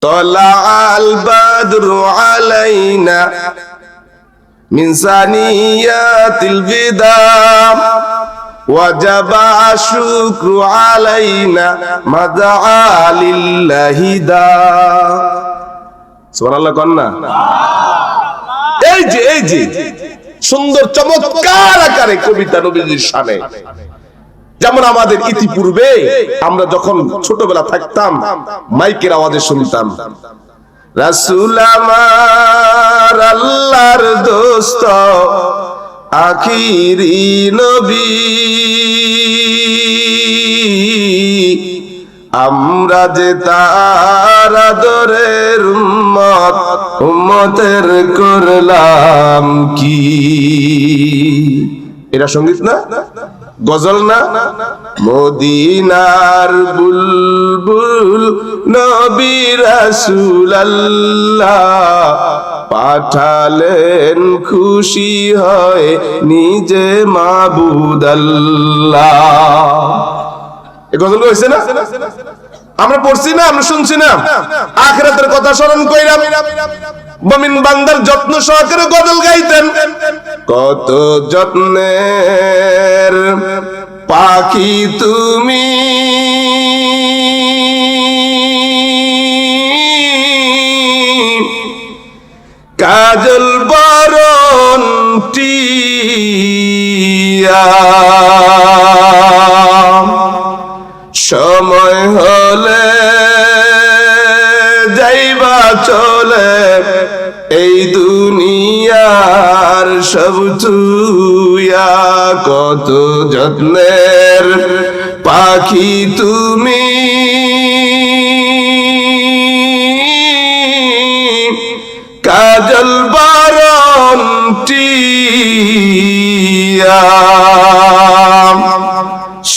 তলাআল বাদরু আলাইনা মিন সানিয়াতিল বিদা ওয়াজাবা শুকরু আলাইনা মাদআ লিল্লাহি দা। সুবহানাল্লাহ কন্না। এই যে সুন্দর চমৎকার আকারে কবিতা নবীজির শানে। যেমন আমাদের ইতিপূর্বে আমরা যখন ছোটবেলা থাকতাম মাইকের আওয়াজে শুনতাম, রাসূল আমার আল্লাহর দোস্ত আখিরি নবী, আমরা যে তার আদরের উম্মত, উম্মতের করলাম কি। এটা সঙ্গীত না, গজল না? মদিনার বুলবুল নবী রাসূলুল্লাহ পাঠালেন খুশি হয় নিজে মাবুদ আল্লাহ। এই গজল হয়েছে না? আমরা পড়ছি না, আমরা শুনছি না? আখিরাতের কথা স্মরণ কইরাম মুমিন বান্দার যত্ন সহকারে গজল গাইতেন। কত যত্নের পাখি তুমি, কাজল বরণ টিয়া, সময় হলে যাইবা চলে এই দুনিয়ার সব তুইয়া। কত যত্নের পাখি তুমি, কাজল বরণ টিয়া,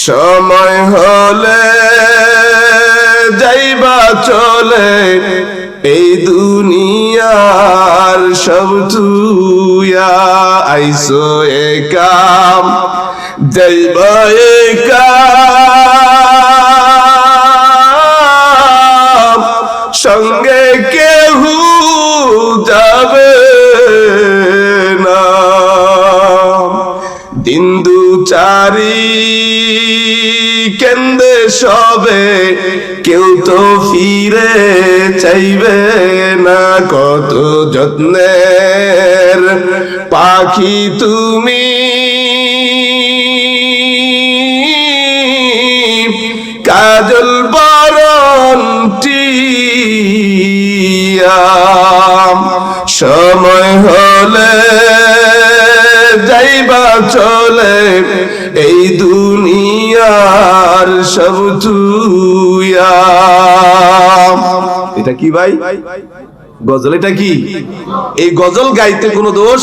সময় হলে যাইবা চলে এই দুনিয়ার সব তুইয়া। আইসো একাম যাইবা একাম, সঙ্গে কেহু যাবে না। দিন দু চারি কেন্দে সবে, কেউ তো ফিরে চাইবে না। কত যত্নের পাখি তুমি, কাজল বরণ টিয়া, সময় হলে যাইবা চলে এই দুনিয়ার সব তুইয়া। এটা কি ভাই গজল? এটা কি? এই গজল গাইতে কোনো দোষ,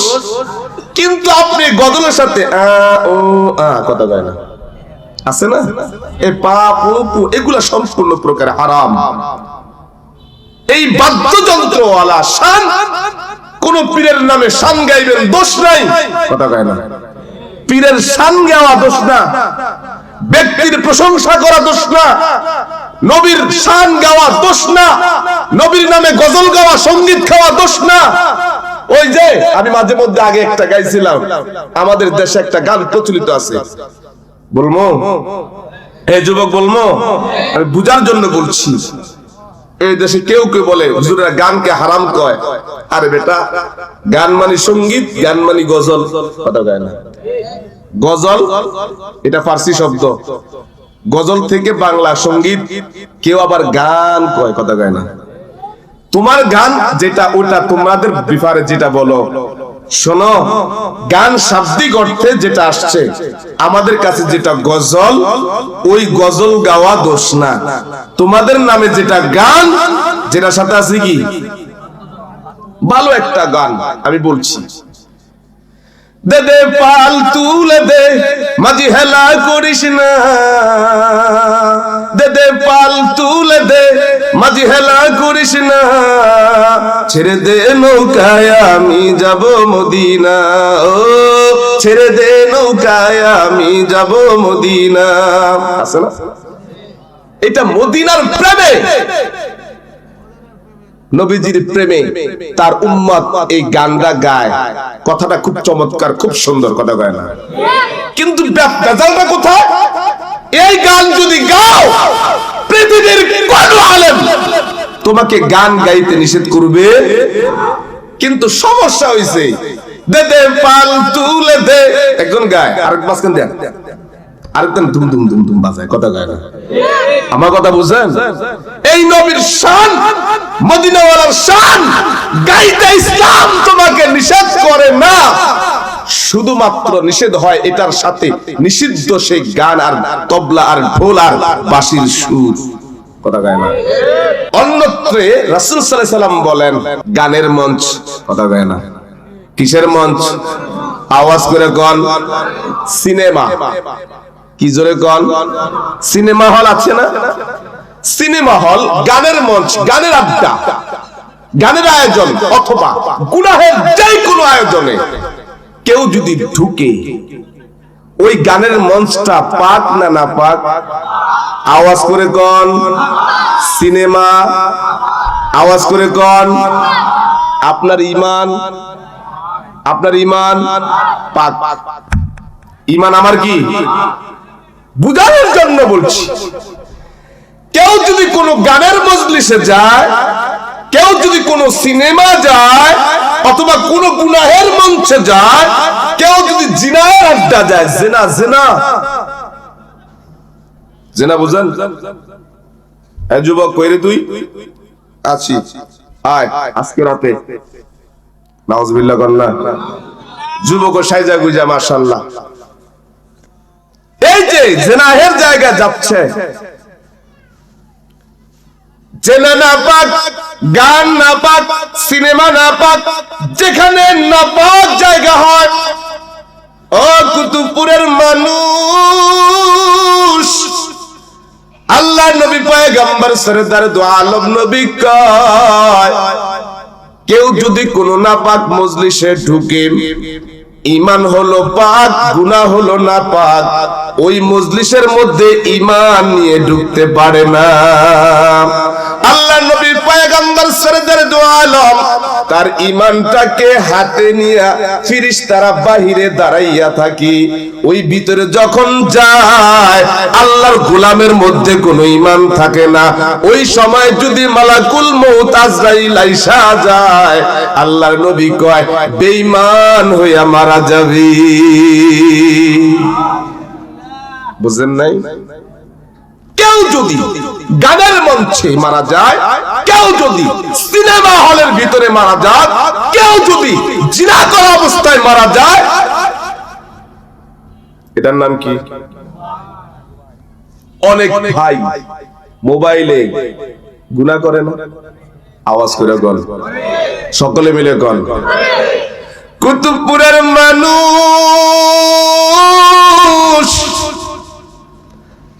কিন্তু আপনি গজলের সাথে ও কথা গায় না, আছে না? এই পাপ এগুলা সম্পূর্ণ প্রকার হারাম। এই বাদ্যযন্ত্রওয়ালা শান, কোন পীরের নামে শান গাইবেন, দোষ নাই, কথা গায় না। পীরের শান গাওয়া দোষ না, ব্যক্তির প্রশংসা করা দোষ না, নবীর শান গাওয়া দোষ না, নবীর নামে গজল গাওয়া, সঙ্গীত খাওয়া দোষ না। ওই যে আমি মাঝে মধ্যে আগে একটা গাইছিলাম, আমাদের দেশে একটা গান প্রচলিত আছে, বলবো? এই যুবক বলবো, আমি বুঝার জন্য বলছি। এই দেশে কেউ কেউ বলে হুজুরেরা গানকে হারাম কয়। আরে বেটা, গান মানে সঙ্গীত, গান মানে গজল, কথা গায় না। গজল এটা ফার্সি শব্দ, গজল থেকে বাংলা সঙ্গীত। কেউ আবার গান কয়, কথা গায় না। তোমার গান যেটা, ওটা তোমাদের বিফারে যেটা বলো। শোনো, গান শাব্দিক অর্থে যেটা আসছে, আমাদের কাছে যেটা গজল, ওই গজল গাওয়া দোষ না। তোমাদের নামে যেটা গান, যেটা সাথে আছে কি ভালো একটা গান, আমি বলছি। দে দে পাল তুলে দে, মাঝি হেলা করিস না। দে দে পাল তুলে দে, মাঝি হেলা করিস না। ছেড়ে দে নৌকায় আমি যাব মদিনা, ও ছেড়ে দে নৌকায় আমি যাব মদিনা। আছে না? এটা মদিনার প্রেমে নবীজির প্রেমে তার উম্মত এই গানটা গায়। কথাটা খুব চমৎকার, খুব সুন্দর, কথা কয় না? কিন্তু বেজালটা কোথায়? এই গান যদি গাও, পৃথিবীর কোন আলেম তোমাকে গান গাইতে নিষেধ করবে? কিন্তু সমস্যা হইছে, দে দে পাল তুলে দে, একজন গায়, আরেক মাঝখান দেন, আরেকজন দুম দুম দুম দুম বাজায়, কথা কয় না? আমার কথা বুঝেন? এই নবীর শান, মদিনাওয়ালার শান গাইতে ইসলাম তোমাকে নিষেধ করে না। শুধুমাত্র নিষেধ হয় এটার সাথে নিষিদ্ধ সেই গান আর তবলা আর ঢোল আর বাঁশির সুর, কথা কয় না? অন্যত্রে রাসূল সাল্লাল্লাহু আলাইহি সাল্লাম বলেন গানের মঞ্চ, কথা কয় না? কিসের মঞ্চ? আওয়াজ করে কোন? সিনেমা। কি জোরে কোন? সিনেমা হল আছে না? সিনেমা হল গানের মঞ্চ, গানের আড্ডা, গানের আয়োজন, অথবা গুনাহের যে কোনো আয়োজনে কেউ যদি ঢুকে, ওই গানের মঞ্চটা পাক না না পাক? আওয়াজ করে কোন? সিনেমা। আওয়াজ করে কোন? আপনার ঈমান, আপনার ঈমান পাক। ঈমান আমার কি? বুঝানোর জন্য বলছি। কেউ যদি কোনো গানের মজলিসে যায়, কেউ যদি কোনো সিনেমা যায়, অথবা কোন গুনাহের মঞ্চে যায়, কেউ যদি জিনার আড্ডা যায়, জিনা জিনা জিনা, বুঝেন? এই যুবক, কইরে তুই আছি, আয় আজকে রাতে, নাউজুবিল্লাহ কন্না যুবক সাইজা গুজা, মাশাআল্লাহ, এই যে জিনাহের জায়গা যাচ্ছে, জেনা না পাক, গান না পাক, সিনেমা না পাক, যেখানে না পাক জায়গা হয়, ও কুতুবপুরের মানুষ, আল্লাহ নবী পয়গম্বর সরদার দু আলম নবী কয়, কেউ যদি কোনো না পাক মজলিসে ঢুকে, ঈমান হলো পাক, গুনাহ হলো না পাক, ওই মজলিসের মধ্যে ঈমান নিয়ে ঢুকতে পারে না। আল্লাহ নবী পয়গম্বর সরদার দু আলম তার ঈমানটাকে হাতে নিয়ে ফেরেশতারা বাহিরে দাঁড়াইয়া থাকি, ওই ভিতরে যখন যায় আল্লাহর গোলামের মধ্যে কোনো ঈমান থাকে না। ওই সময় যদি মালাকুল মউত আজরাইল আইসা যায়, আল্লাহর নবী কয় বেঈমান হইয়া মারা যাবি। বুঝেন নাই? কেউ যদি গানের মঞ্চে মারা যায়, কেউ যদি সিনেমা হলের ভিতরে মারা যায়, কেউ যদি জিনা করা অবস্থায় মারা যায়, এটার নাম কি? অনেক ভাই মোবাইলে গুনাহ করে না? আওয়াজ করে বল, সকলে মিলে বল। কুতুবপুরের মানুষ,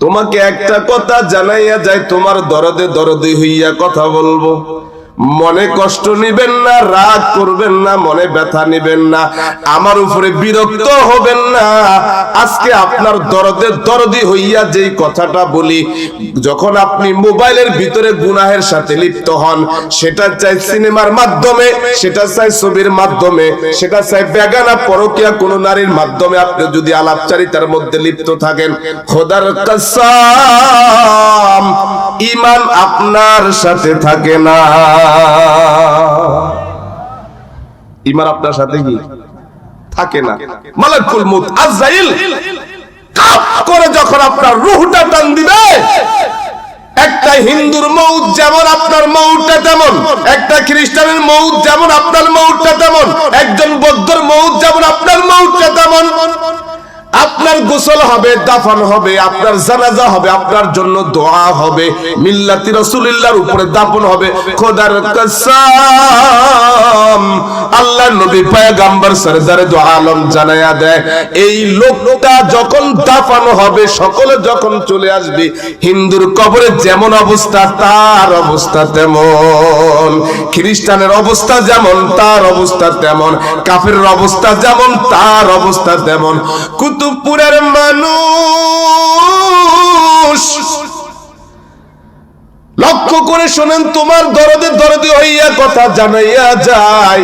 তোমাকে একটা কথা জানাইয়া যায়, তোমার দরদে দরদি হইয়া কথা বলবো, মনে কষ্ট নিবেন না, রাগ করবেন না, মনে ব্যথা নিবেন না, আমার উপরে বিরক্ত হবেন না। আজকে আপনার দরদে দরদি হইয়া যেই কথাটা বলি, যখন আপনি মোবাইলের ভিতরে গুনাহের সাথে লিপ্ত হন, সেটা চাই সিনেমার মাধ্যমে, সেটা চাই ছবির মাধ্যমে, সেটা চাই বেগানা পরকীয়া কোন নারীর মাধ্যমে, আপনি যদি আলাপচারিতার মধ্যে লিপ্ত থাকেন, খোদার কসম ঈমান আপনার সাথে থাকে না। ঈমান আপনার সাথে কি থাকে না? মালাকুল মউত আজরাইল কাপ করে যখন আপনার রূহটা টান দিবে, একটা হিন্দুর মউত যেমন আপনার মউতটা তেমন, একটা খ্রিস্টানের মউত যেমন আপনার মউতটা তেমন, একজন বৌদ্ধর মউত যেমন আপনার মউতটা তেমন। আপনার গোসল হবে, দাফন হবে, আপনার জানাজা হবে, আপনার জন্য দোয়া হবে, মিল্লাতি রাসূলুল্লাহর উপরে দাফন হবে। খোদার কসম আল্লাহ নবী পয়গম্বর সরদার দু আলম জানায়া দেয়, এই লোকটা যখন দাফন হবে, সকলে যখন চলে আসবে, হিন্দুর কবরে যেমন অবস্থা তার অবস্থা তেমন, খ্রিস্টানের অবস্থা যেমন তার অবস্থা তেমন, কাফেরের অবস্থা যেমন তার অবস্থা তেমন। কুতুবপুরের মানুষ লক্ষ্য করে শোনেন, তোমার দরদে দরদি হইয়া কথা জানাইয়া যায়,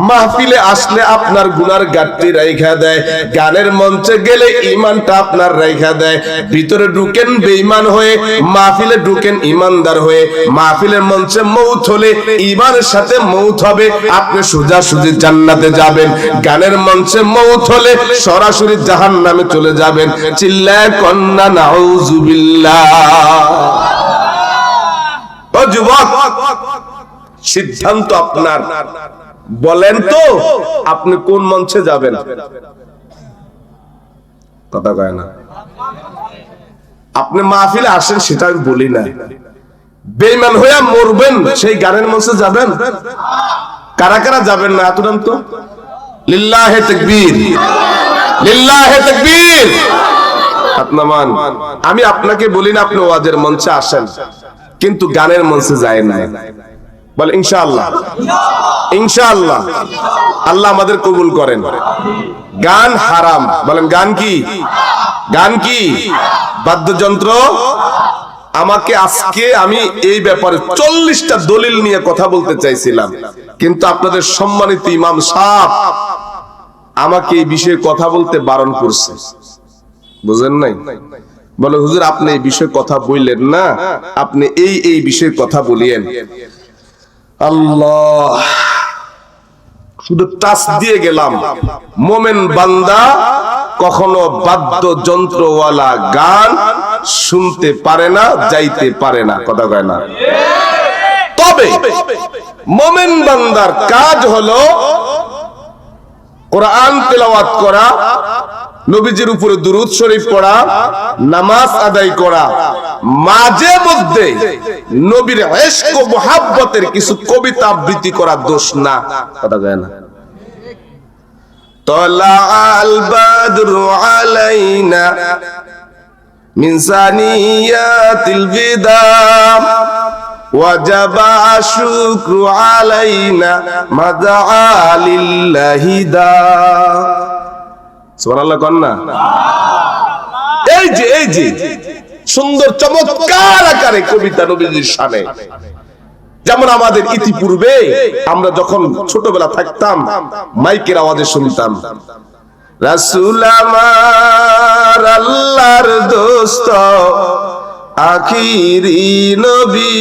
মাহফিলে আসলে আপনার গুনার গাঁটটি রাইখা দেয়, গানের মঞ্চে গেলে ঈমানটা আপনার রাইখা দেয়। ভিতরে ঢুকেন বেঈমান হয়ে, মাহফিলে ঢুকেন ঈমানদার হয়ে। মাহফিলের মঞ্চে মৌত হলে ঈমানের সাথে মৌত হবে, আপনি সোজাসুজি জান্নাতে যাবেন। গানের মঞ্চে মৌত হলে সরাসরি জাহান্নামে চলে যাবেন। চিল্লায় কন্না নাউজুবিল্লাহ। ও যুবক, সিদ্ধান্ত আপনার। বলেন তো আপনি কোন মঞ্চে যাবেন? কথা কয় না। আপনি মাহফিলে আসেন সেটা আমি বলি না, বেঈমান হইয়া মরবেন সেই গানের মঞ্চে যাবেন? কারা কারা যাবেন না এতদিন তো? লিল্লাহে তাকবীর, লিল্লাহে তাকবীর। আপনামান আমি আপনাকে বলি না আপনি ওয়াজের মঞ্চে আসেন, কিন্তু গানের মঞ্চে যায় না। বল ইনশাআল্লাহ, ইনশাআল্লাহ। আল্লাহ আমাদের কবুল করেন। গান হারাম। বলেন গান কি? গান কি? বাদ্যযন্ত্র। আমাকে আজকে আমি এই ব্যাপারে 40টা দলিল নিয়ে কথা বলতে চাইছিলাম, কিন্তু আপনাদের সম্মানিত ইমাম সাহেব আমাকে এই বিষয়ে কথা বলতে বারণ করছে। বুঝেন নাই? বলে হুজুর আপনি এই বিষয়ে কথা বললেন না, আপনি এই বিষয়ে কথা বলিয়েন। আল্লাহ, শুধু টাচ দিয়ে গেলাম। মোমেন বান্দা কখনো বাদ্যযন্ত্রওয়ালা গান শুনতে পারে না, যাইতে পারে না। কথা কয় না? তবে মোমেন বান্দার কাজ হলো কোরআন তেলাওয়াত করা, নবীজির উপরে দুরূদ শরীফ পড়া, নামাজ আদায় করা, মাঝে মধ্যে নবীর ইশক ও মুহাব্বতের কিছু কবিতা আবৃত্তি করা দোষ না। কথা কয় না? তালাআল বাদরু আলাইনা মিন সানিয়াতিল বিদা ওয়াজাবা শুকরু আলাইনা মাদআ লিল্লাহি দা। সুবহানাল্লাহ কোন না? এই যে সুন্দর চমৎকার আকারে কবিতা নবীজির শানে। যেমন আমাদের ইতিপূর্বে আমরা যখন ছোটবেলা থাকতাম মাইকের আওয়াজে শুনতাম, রাসূল আমার আল্লাহর দোস্ত আখিরি নবী,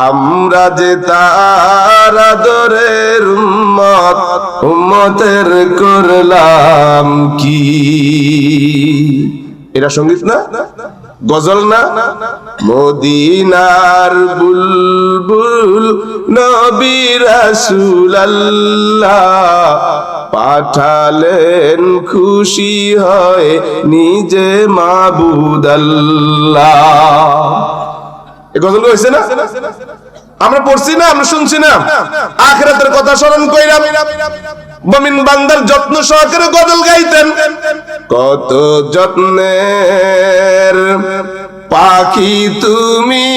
আমরা যে তার আদরের উম্মত, উম্মতের করলাম কি। এটা সঙ্গীত না, গজল না? মদিনার বুলবুল নবী রাসূলুল্লাহ পাঠালেন খুশি হয় নিজে মাবুদ আল্লাহ। এই গজল হয়েছে না? আমরা পড়ছি না, আমরা শুনছি না? আখিরাতের কথা স্মরণ কইরা মুমিন বান্দার যত্ন সহকারে গজল গাইতেন। কত যত্নের পাখি তুমি,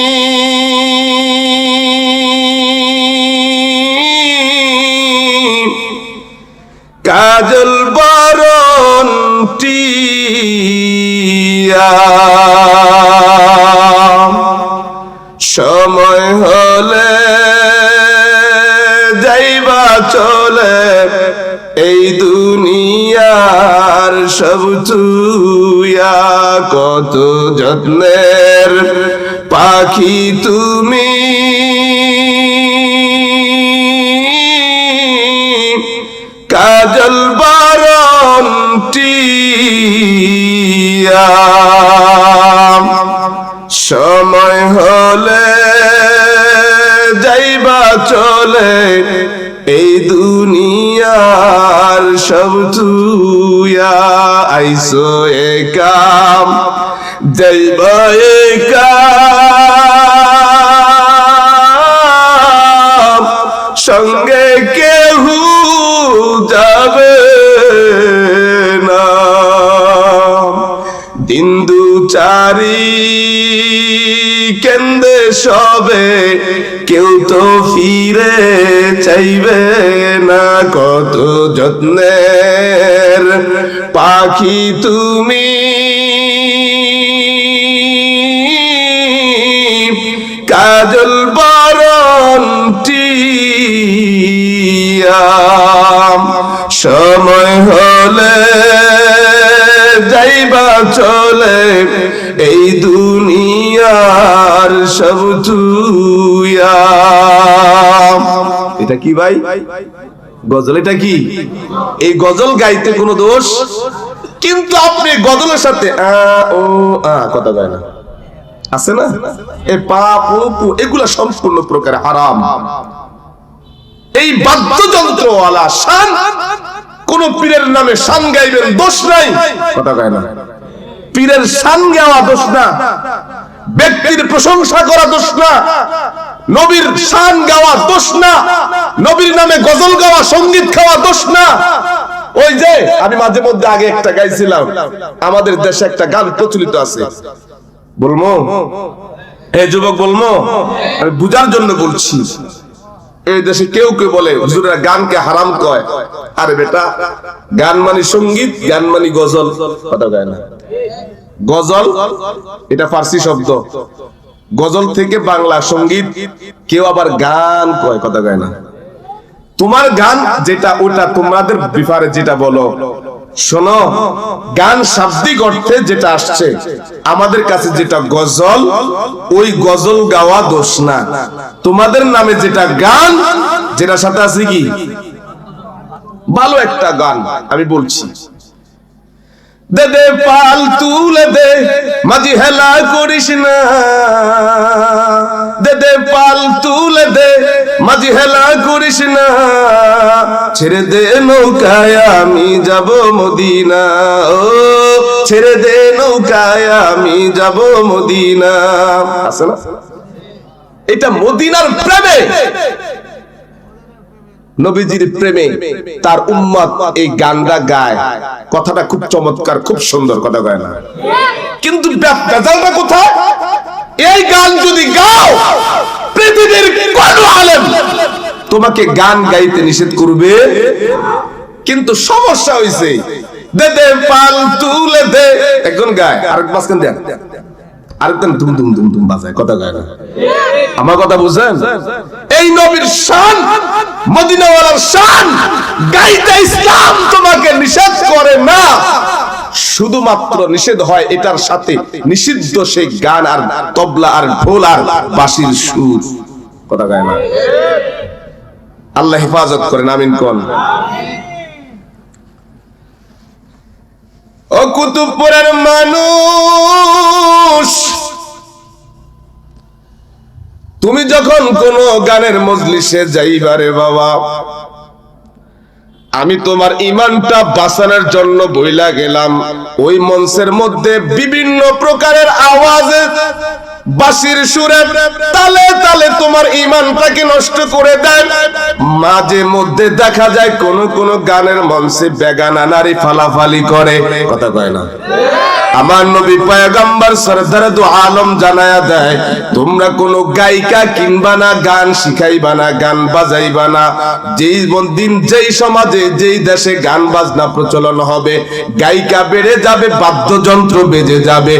কাজল বরণ টিয়া, সময় হলে যাইবা চলে এই দুনিয়ার সব তুইয়া। কত যত্নের পাখি তুমি, কাজল বরণ টিয়া, সময় হলে যাইবা চলে এই দুনিয়ার সব তুইয়া। আইসো একাম যাইবা একাম, সঙ্গে কেহু যাবে না। দিন দু চারি কেন্দে সবে, কেউ তো ফিরে চাইবে না। কত যত্নের পাখি তুমি, কাজল বরণ টিয়া সময় হলে যাইবা চলে এই দুনিয়ার সব তুইয়া। এটা কি ভাই গজল? এটা কি? এই গজল গাইতে কোনো দোষ, কিন্তু আপনি গজলের সাথে ও কথা কয় না, আছে না? এই পাপ এগুলা সম্পূর্ণ প্রকার হারাম। এই বাদ্যযন্ত্রওয়ালা শান, কোন পীরের নামে শান গাইবেন, দোষ নাই, কথা কয় না। পীরের শান গাওয়া দোষ না, ব্যক্তির প্রশংসা করা দোষ না, নবীর শান গাওয়া দোষ না, নবীর নামে গজল গাওয়া, সঙ্গীত খাওয়া দোষ না। ওই যে আমি মাঝে মধ্যে আগে একটা গাইছিলাম, আমাদের দেশে একটা গান প্রচলিত আছে, বলবো এই যুবক, বলবো আমি বুঝার জন্য বলছি। এই দেশে কেউ কেউ বলে হুজুরেরা গানকে হারাম কয়। আরে বেটা, গান মানে সঙ্গীত, গান মানে গজল, কথা কয় না। গজল এটা ফার্সি শব্দ, গজল থেকে বাংলা সঙ্গীত, কেউ আবার গান কয়, কথা কয় না। তোমার গান যেটা, ওটা তোমাদের ব্যাপারে যেটা বলো। শোনো, গান শাব্দিক অর্থে যেটা আসছে, আমাদের কাছে যেটা গজল, ওই গজল গাওয়া দোষ না। তোমাদের নামে যেটা গান, যেটা সাথে আছে কি ভালো একটা গান, আমি বলছি, দে দে পাল তুলে দে মাঝি হেলা করিস না, দে দে পাল তুলে দে মাঝি হেলা করিস না, ছেড়ে দে নৌকায় আমি যাব মদিনা, ও ছেড়ে দে নৌকায় আমি যাব মদিনা। আছে না? এটা মদিনার প্রেমে, নবীজির প্রেমে তার উম্মত এই গানটা গায়। কথাটা খুব চমৎকার, খুব সুন্দর, কথা কয় না। কিন্তু বেজালটা কোথায়? এই গান যদি গাও, পৃথিবীর কোন আলেম তোমাকে গান গাইতে নিষেধ করবে, কিন্তু সমস্যা হইছে, দে দে পাল তুলে দে, একজন গায়, আরেক মাঝখান দেন, আরেকজন দুম দুম দুম দুম বাজায়, কথা কয় না। আমার কথা বুঝেন? এই নবীর শান, মদিনাওয়ালার শান গাইতে ইসলাম তোমাকে নিষেধ করে না, শুধুমাত্র নিষেধ হয় এটার সাথে নিষিদ্ধ সেই গান আর তবলা আর ঢোল আর বাঁশির সুর, কথা কয় না। আল্লাহ হেফাজত করেন, আমিন কোন। ও কুতুবপুরের মানুষ, তুমি যখন কোন গানের মজলিসে যাইবারে বাবা, আমি তোমার ইমানটা বাঁচানোর জন্য বইলা গেলাম, ওই মঞ্চের মধ্যে বিভিন্ন প্রকারের আওয়াজে, বাঁশির সুরে, তালে তালে তোমার ইমানটাকে নষ্ট করে দেয়। মাঝে মধ্যে দেখা যায় কোন কোন গানের মঞ্চে বেগানা নারী ফালাফালি করে, কথা কয় না। আমার নবী পয়গম্বর সরদার দু আলম জানায়া দেয়, তোমরা কোন গায়িকা কিনবা না, গান শিখাইবা না, গান বাজাইবা না। যেই দিন, যেই সমাজে, যেই দেশে গান বাজনা প্রচলন হবে, গায়িকা বেড়ে যাবে, বাদ্যযন্ত্র বেজে যাবে,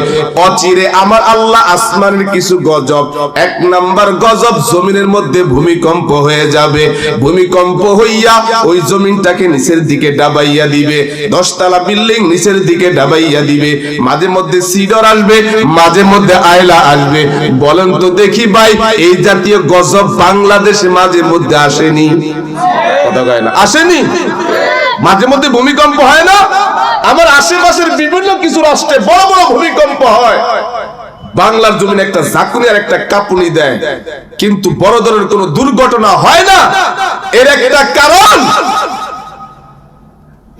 অচিরে আমার আল্লাহ আসমানের কিছু গজব, এক নাম্বার গজব, জমিনের মধ্যে ভূমিকম্প হয়ে যাবে। ভূমিকম্প হইয়া ওই জমিনটাকে নিচের দিকে ডাবাইয়া দিবে, 10 তলা বিল্ডিং নিচের দিকে ডাবাইয়া দিবে। মাঝে মধ্যে সিডর আসবে, মাঝে মধ্যে আয়লা আসবে। বলেন তো দেখি ভাই, এই জাতীয় গজব বাংলাদেশে মাঝে মধ্যে আসেনি? কথা কয় না, আসেনি? মাঝে মধ্যে ভূমিকম্প হয় না? আমার আশেপাশের বিভিন্ন কিছু রাষ্ট্রে বড় বড় ভূমিকম্প হয়, বাংলার জমিনে একটা ঝাঁকুনি আর একটা কাঁপুনি দেয়, কিন্তু বড় ধরনের কোনো দুর্ঘটনা হয় না। এর একটা কারণ,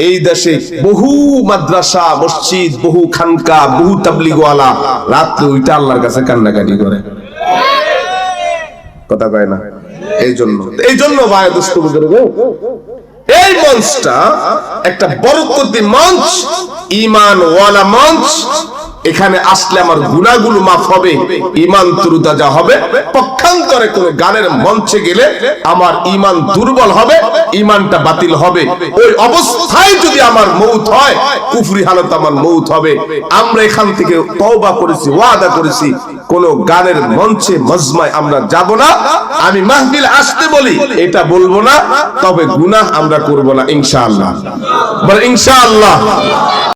এই দেশে বহু মাদ্রাসা, মসজিদ, বহু খানকা, বহু তাবলিগওয়ালা রাত্রে ওইটা আল্লাহর কাছে কান্নাকাটি করে, কথা কয় না। এই জন্য ভাই দোস্ত বুজুর্গ, এই মঞ্চটা একটা বরকতি মঞ্চ, ঈমান ওয়ালা মঞ্চ। এখানে আসলে আমার গুনাহগুলো মাফ হবে, ঈমান তরুতাজা হবে। পক্ষান্তরে কোন গানের মঞ্চে গেলে আমার ঈমান দুর্বল হবে, ঈমানটা বাতিল হবে। ওই অবস্থায় যদি আমার মউত হয়, কুফরি হালত আমার মউত হবে। আমরা এখান থেকে তওবা করেছি, ওয়াদা করেছি, কোন গানের মঞ্চে মজমায় আমরা যাব না। আমি মাহফিল আসতে বলি এটা বলবো না, তবে গুনাহ আমরা করব না ইনশাআল্লাহ। বল ইনশাআল্লাহ।